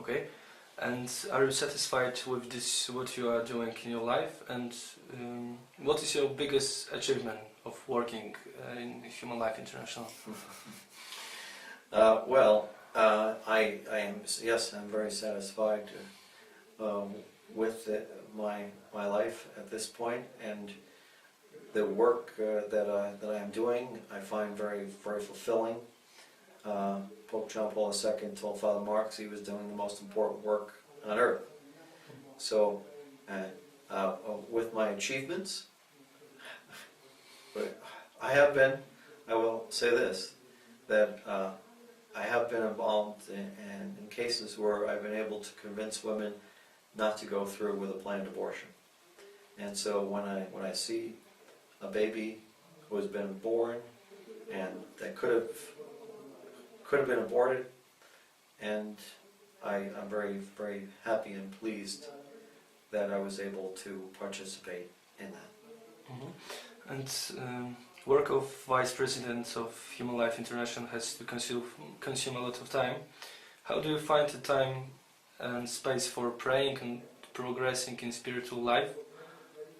Okay. And are you satisfied with this, what you are doing in your life? And what is your biggest achievement of working in Human Life International? I am, yes, I'm very satisfied with my life at this point, and the work that I am doing I find very fulfilling. Pope John Paul II told Father Marx he was doing the most important work on earth. So, with my achievements, I will say this, that I have been involved in cases where I've been able to convince women not to go through with a planned abortion. And so when I see a baby who has been born and that could have been aborted, and I'm very, very happy and pleased that I was able to participate in that. Mm-hmm. And work of Vice President of Human Life International has to consume a lot of time. How do you find the time and space for praying and progressing in spiritual life?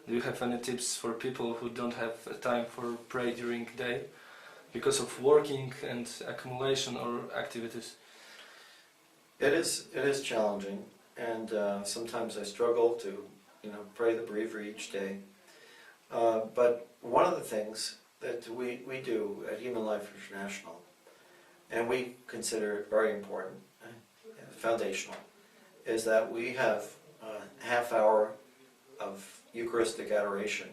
Do you have any tips for people who don't have time for pray during the day because of working and accumulation or activities? It is challenging, and sometimes I struggle to pray the breviary each day. But one of the things that we do at Human Life International, and we consider it very important, foundational, is that we have a half hour of Eucharistic adoration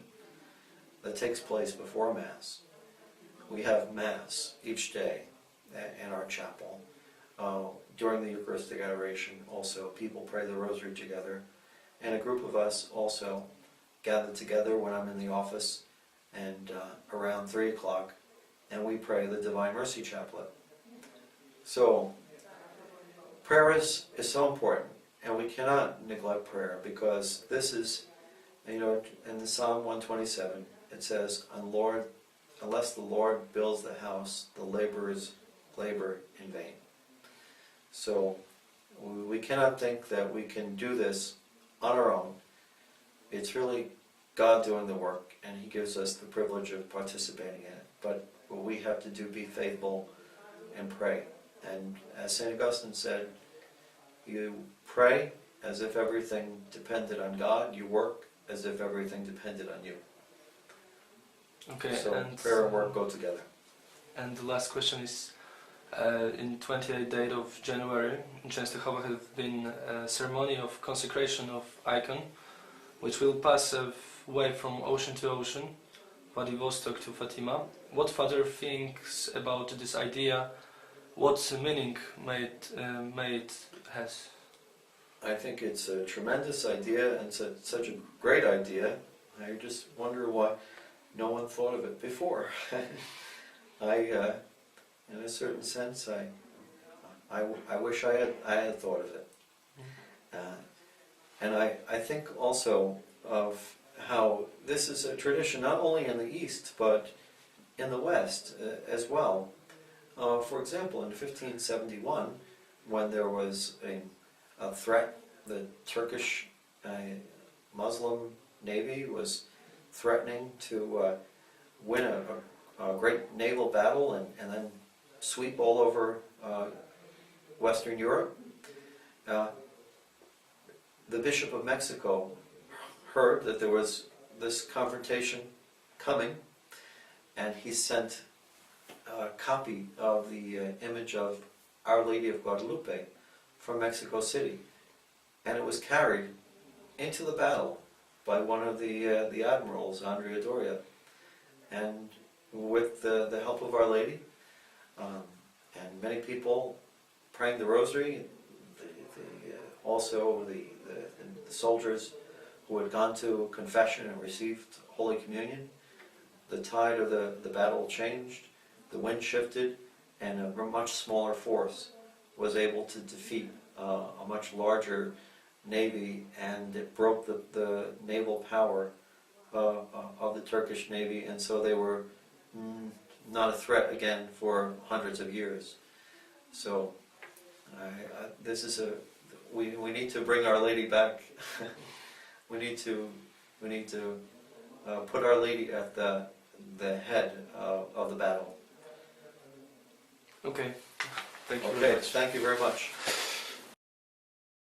that takes place before Mass. We have Mass each day in our chapel. During the Eucharistic adoration also people pray the Rosary together, and a group of us also gather together when I'm in the office and around 3 o'clock, and we pray the Divine Mercy Chaplet. So prayer is so important, and we cannot neglect prayer, because this is, in the Psalm 127 it says, unless the Lord builds the house, the laborers labor in vain. So we cannot think that we can do this on our own. It's really God doing the work, and He gives us the privilege of participating in it. But what we have to do, be faithful and pray. And as St. Augustine said, you pray as if everything depended on God, you work as if everything depended on you. Okay, so and prayer and work go together. And the last question is, in 28th day of January in Częstochowa has been a ceremony of consecration of icon, which will pass away from ocean to ocean, Vladivostok to Fatima. What Father thinks about this idea? What meaning may it has? I think it's a tremendous idea, and such a great idea. I just wonder why no one thought of it before. In a certain sense, I wish I had thought of it. And I think also of how this is a tradition not only in the East but in the West as well. For example, in 1571, when there was a threat, the Turkish Muslim Navy was threatening to win a great naval battle and then sweep all over Western Europe. The Bishop of Mexico heard that there was this confrontation coming, and he sent a copy of the image of Our Lady of Guadalupe from Mexico City, and it was carried into the battle by one of the admirals, Andrea Doria, and with the help of Our Lady, and many people praying the Rosary, also the soldiers who had gone to confession and received Holy Communion, the tide of the battle changed, the wind shifted, and a much smaller force was able to defeat a much larger navy, and it broke the naval power of the Turkish Navy, and so they were not a threat again for hundreds of years. So this is we need to bring Our Lady back. we need to put Our Lady at the head of the battle. Okay. Thank you very Okay, much. thank you very much.